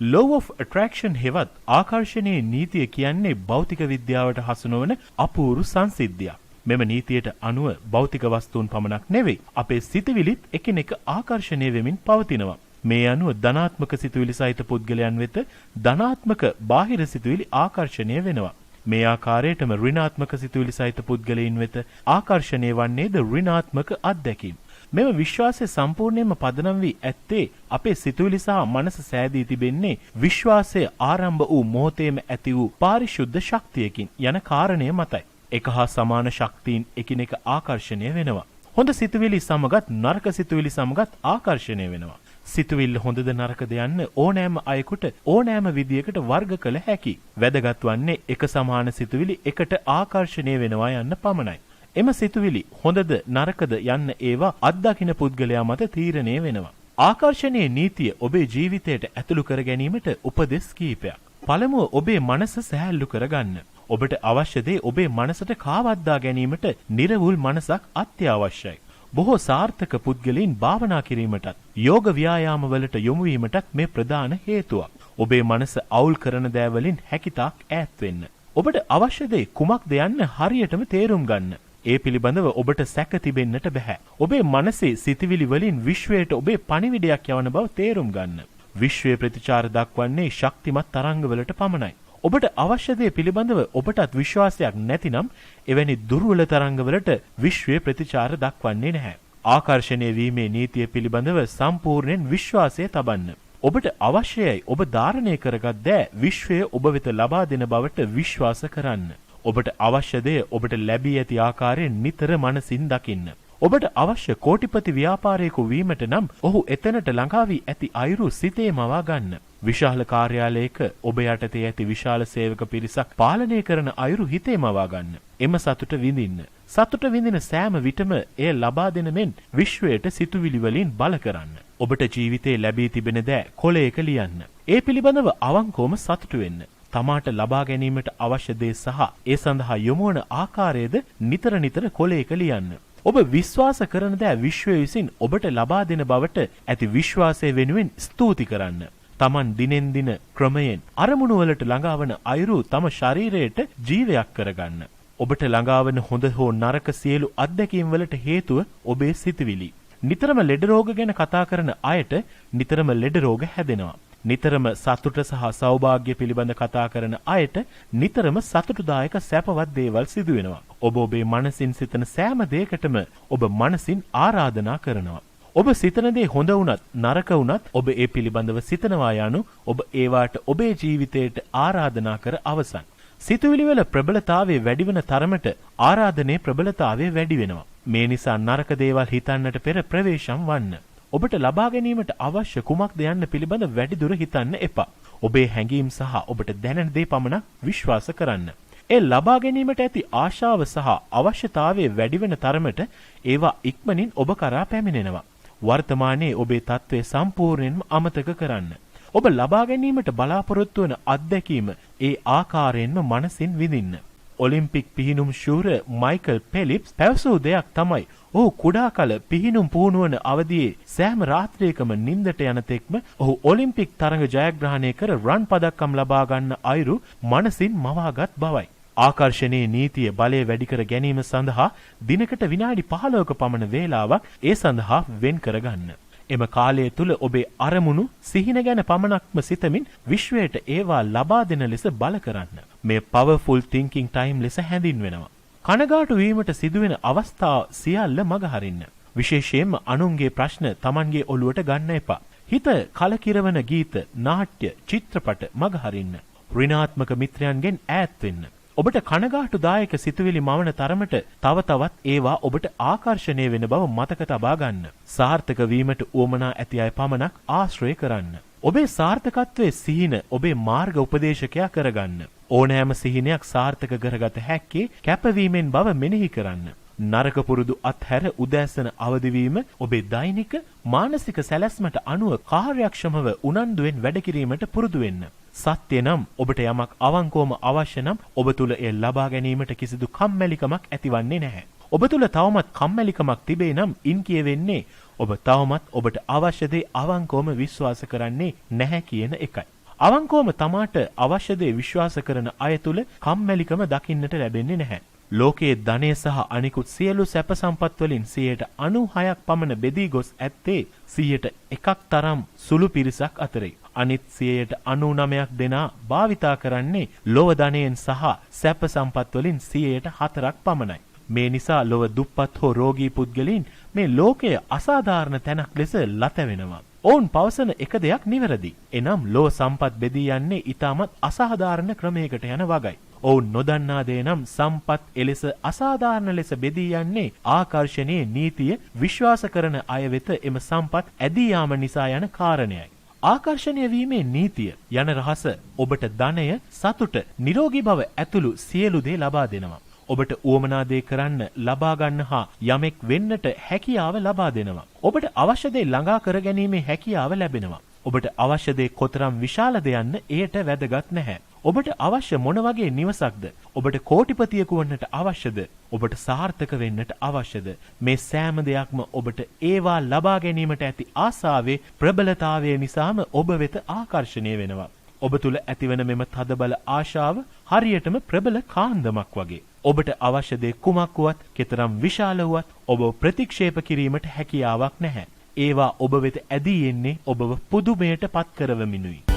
Law of attraction හෙවත් ආකර්ෂණයේ නීතිය කියන්නේ භෞතික විද්‍යාවට හසු නොවන අපූර්ව සංසිද්ධියක්. මෙම නීතියට අනුව භෞතික වස්තුන් පමණක් නෙවෙයි අපේ සිතවිලිත් එකිනෙක ආකර්ෂණය වෙමින් පවතිනවා. මේ අනුව ධනාත්මක සිතුවිලි සහිත පුද්ගලයන් වෙත ධනාත්මක බාහිර සිතුවිලි ආකර්ෂණය වෙනවා. මේ ආකාරයටම ඍණාත්මක සිතුවිලි සහිත පුද්ගලයන් වෙත ආකර්ෂණය වන්නේද ඍණාත්මක අත්දැකීම්. මෙම විශ්වාසය සම්පූර්ණයෙන්ම පදනම් වී ඇත්තේ අපේ සිතුවිලි සහ මනස සෑදී තිබෙන්නේ විශ්වාසය ආරම්භ වූ මොහොතේම ඇති වූ පාරිශුද්ධ ශක්තියකින් යන කාරණය මතයි. එක හා සමාන ශක්තියින් එකිනෙක ආකර්ෂණය වෙනවා. හොඳ සිතුවිලි සමගත් නරක සිතුවිලි සමගත් ආකර්ෂණය වෙනවා. සිතුවිල්ල හොඳද නරකද යන්න ඕනෑම අයෙකුට ඕනෑම විදියකට වර්ග කළ හැකි. වැදගත් වන්නේ එක සමාන සිතුවිලි එකට ආකර්ෂණය වෙනවා යන්න පමණයි. එම සිතුවිලි හොඳද නරකද යන්න ඒවා අත්දකින පුද්ගලයා මත තීරණය වෙනවා. ආකර්ෂණයේ නීතිය ඔබේ ජීවිතයට ඇතුළු කර ගැනීමට උපදෙස් කීපයක්. පළමුව ඔබේ මනස සැහැල්ලු කරගන්න. ඔබට අවශ්‍ය දේ ඔබේ මනසට කාවද්දා ගැනීමට නිර්වුල් මනසක් අත්‍යවශ්‍යයි. බොහෝ සාර්ථක පුද්ගලයන් භාවනා කිරීමටත් යෝග ව්‍යායාම වලට යොමු වීමටත් මේ ප්‍රධාන හේතුවක්. ඔබේ මනස අවුල් කරන දෑ වලින් හැකිතාක් ඈත් වෙන්න. ඔබට අවශ්‍ය දේ කුමක්ද යන්න හරියටම තේරුම් ගන්න. ඒ පිළිබඳව ඔබට සැක තිබෙන්නට බෑ. ඔබේ මනසේ සිතිවිලි වලින් විශ්වයට ඔබේ පණිවිඩයක් යවන බව තේරුම් ගන්න. විශ්වයේ ප්‍රතිචාර දක්වන්නේ ශක්තිමත් තරංගවලට පමණයි. ඔබට අවශ්‍ය දේ පිළිබඳව ඔබටත් විශ්වාසයක් නැතිනම් එවැනි දුර්වල තරංගවලට විශ්වයේ ප්‍රතිචාර දක්වන්නේ නැහැ. ආකර්ෂණය වීමේ නීතිය පිළිබඳව සම්පූර්ණයෙන් විශ්වාසය තබන්න. ඔබට අවශ්‍යයි ඔබ ධාරණය කරගත් දෑ විශ්වය ඔබ වෙත ලබා දෙන බවට විශ්වාස කරන්න. ඔබට අවශ්‍ය දේ ඔබට ලැබී ඇති ආකාරයෙන් නිතර මනසින් දකින්න. ඔබට අවශ්‍ය කෝටිපති ව්‍යාපාරයෙකු වීමට නම් ඔහු එතනට ළඟා වී ඇති අයුරු සිතේ මවා ගන්න. විශාල කාර්යාලයක ඔබ යටතේ ඇති විශාල සේවක පිරිසක් පාලනය කරන අයුරු හිතේ මවා ගන්න. එම සතුට විඳින්න. සතුට විඳින සෑම විටම එය ලබා දෙන මෙන් විශ්වයට සිතුවිලි වලින් බල කරන්න. ඔබට ජීවිතේ ලැබී තිබෙන දෑ කොලයක ලියන්න. ඒ පිළිබඳව අවංකවම සතුටු වෙන්න. තමාට ලබා ගැනීමට අවශ්‍ය දේ සහ ඒ සඳහා යොමු වන ආකාරයද නිතර නිතර කොලයක ලියන්න. ඔබ විශ්වාස කරන දෑ විශ්වය විසින් ඔබට ලබා දෙන බවට ඇති විශ්වාසය වෙනුවෙන් ස්තුති කරන්න. Taman දිනෙන් දින ක්‍රමයෙන් අරමුණු වලට ළඟාවන අයුරු තම ශරීරයට ජීවයක් කරගන්න. ඔබට ළඟාවන හොඳ හෝ නරක සියලු අත්දැකීම් වලට හේතුව ඔබේ සිතවිලි. නිතරම ලෙඩ රෝග ගැන කතා කරන අයට නිතරම ලෙඩ රෝග හැදෙනවා. නිතරම සතුට සහ සෞභාග්‍ය පිළිබඳ කතා කරන අයට නිතරම සතුටුදායක සැපවත් දේවල් සිදු වෙනවා. ඔබ ඔබේ මනසින් සිතන සෑම දෙයකටම ඔබ මනසින් ආරාධනා කරනවා. ඔබ සිතන දේ හොඳ වුණත් නරක වුණත් ඔබ ඒ පිළිබඳව සිතනවා යනු ඔබ ඒවාට ඔබේ ජීවිතයට ආරාධනා කර අවසන්. සිතුවිලි වල ප්‍රබලතාවය වැඩි වෙන තරමට ආරාධනයේ ප්‍රබලතාවය වැඩි වෙනවා. මේ නිසා නරක දේවල් හිතන්නට පෙර ප්‍රවේශම් වන්න. ඔබට ලබා ගැනීමට අවශ්‍ය කුමක්ද යන්න පිළිබඳ වැඩි දුර හිතන්න එපා. ඔබේ හැඟීම් සහ ඔබට දැනෙන දේ පමණක් විශ්වාස කරන්න. ඒ ලබා ගැනීමට ඇති ආශාව සහ අවශ්‍යතාවය වැඩි වෙන තරමට ඒවා ඉක්මනින් ඔබ කරා පැමිණෙනවා. වර්තමානයේ ඔබේ තත්ත්වය සම්පූර්ණයෙන්ම අමතක කරන්න. ඔබ ලබා ගැනීමට බලාපොරොත්තු වන අත්දැකීම ඒ ආකාරයෙන්ම මනසින් විඳින්න. ඔලිම්පික් පිහිනුම් ශූර මයිකල් පෙලිප්ස් පැවසූ දෙයක් තමයි ඔහු කුඩා කල පිහිනුම් පුහුණුවන අවදියේ සෑම රාත්‍රියකම නිින්දට යන තෙක්ම ඔහු ඔලිම්පික් තරඟ ජයග්‍රහණය කර රන් පදක්කම් ලබා ගන්න අයුරු මනසින් මවාගත් බවයි. ආකර්ෂණයේ නීතිය බලය වැඩි කර ගැනීම සඳහා දිනකට විනාඩි 15ක පමණ වේලාවක් ඒ සඳහා වෙන් කරගන්න. එම කාලය තුල ඔබේ අරමුණු සිහින ගැන පමණක්ම සිතමින් විශ්වයට ඒවා ලබා දෙන ලෙස බල කරන්න. මේ powerful thinking time ලෙස හැඳින්වෙනවා. කනගාටු වීමට සිදුවෙන අවස්ථා සියල්ල මගහරින්න. විශේෂයෙන්ම අනුන්ගේ ප්‍රශ්න Tamanගේ ඔළුවට ගන්න එපා. හිත කලකිරවන ගීත, නාට්‍ය, චිත්‍රපට මගහරින්න. ඍණාත්මක මිත්‍රයන්ගෙන් ඈත් වෙන්න. ඔබට කනගාටුදායක සිතුවිලි මවන තරමට තව තවත් ඒවා ඔබට ආකර්ෂණය වෙන බව මතක තබා ගන්න. සාර්ථක වීමට උවමනා ඇති අය පමණක් ආශ්‍රය කරන්න. ඔබේ සාර්ථකත්වයේ සිහින ඔබේ මාර්ග උපදේශකයා කරගන්න. ඕනෑම සිහිනයක් සාර්ථක කරගත හැක්කේ කැපවීමෙන් බව මෙනෙහි කරන්න. නරක පුරුදු අත්හැර උදෑසන අවදිවීම ඔබේ දෛනික මානසික සැලැස්මට අනුව කාර්යක්ෂමව උනන්දුවෙන් වැඩ කිරීමට පුරුදු වෙන්න. සත්‍ය නම් ඔබට යමක් අවංකවම අවශ්‍ය නම් ඔබ තුල එය ලබා ගැනීමට කිසිදු කම්මැලිකමක් ඇතිවන්නේ නැහැ. ඔබ තුල තවමත් කම්මැලිකමක් තිබේ නම් ඉන් කියවෙන්නේ ඔබ තවමත් ඔබට අවශ්‍ය දේ අවංකවම විශ්වාස කරන්නේ නැහැ කියන එකයි. අවංකවම තමාට අවශ්‍ය දේ විශ්වාස කරන අය තුල කම්මැලිකම දකින්නට ලැබෙන්නේ නැහැ. ලෝකයේ ධනය සහ අනිකුත් සියලු සැප සම්පත් වලින් 96ක් පමණ බෙදී ගොස් ඇත්තේ 101ක් තරම් සුළු පිරිසක් අතරේ. අනිත් 99ක් දෙනා භාවිතා කරන්නේ ලෝව ධනයෙන් සහ සැප සම්පත් වලින් 4ක් පමණයි. මේ නිසා ලොව දුප්පත් හෝ රෝගී පුද්ගලයන් මේ ලෝකයේ අසාධාරණ තැනක් ලෙස ලතවෙනවා. ඔවුන් පවසන එක දෙයක් නිවැරදි. එනම් ලෝ සම්පත් බෙදී යන්නේ ඊටමත් අසාධාරණ ක්‍රමයකට යන වගයි. ඔවුන් නොදන්නා දේ නම් සම්පත් එලෙස අසාධාරණ ලෙස බෙදී යන්නේ ආකර්ෂණීය නීතිය විශ්වාස කරන අය වෙත එම සම්පත් ඇදී යාම නිසා යන කාරණයයි. ආකර්ෂණීය වීමේ නීතිය යන රහස ඔබට ධනය, සතුට, නිරෝගී බව ඇතුළු සියලු දේ ලබා දෙනවා. ඔබට උවමනා දේ කරන්න, ලබා ගන්න හා යමෙක් වෙන්නට හැකියාව ලබා දෙනවා. ඔබට අවශ්‍ය දේ ළඟා කර ගැනීමේ හැකියාව ලැබෙනවා. ඔබට අවශ්‍ය දේ කොතරම් විශාලද යන්න එයට වැදගත් නැහැ. ඔබට අවශ්‍ය මොන වගේ නිවසක්ද? ඔබට කෝටිපතියෙකු වන්නට අවශ්‍යද? ඔබට සාර්ථක වෙන්නට අවශ්‍යද? මේ සෑම දෙයක්ම ඔබට ඒවා ලබා ගැනීමට ඇති ආසාවේ ප්‍රබලතාවය නිසාම ඔබ වෙත ආකර්ෂණය වෙනවා. ඔබ තුල ඇතිවන මෙම තදබල ආශාව හරියටම ප්‍රබල කාන්දමක් වගේ. ඔබට අවශ්‍ය දේ කුමක් වුවත්, කෙතරම් විශාල වුවත් ඔබ ප්‍රතික්ෂේප කිරීමට හැකියාවක් නැහැ. ඒවා ඔබ වෙත ඇදී එන්නේ ඔබව පුදුමයට පත් කරවමිනුයි.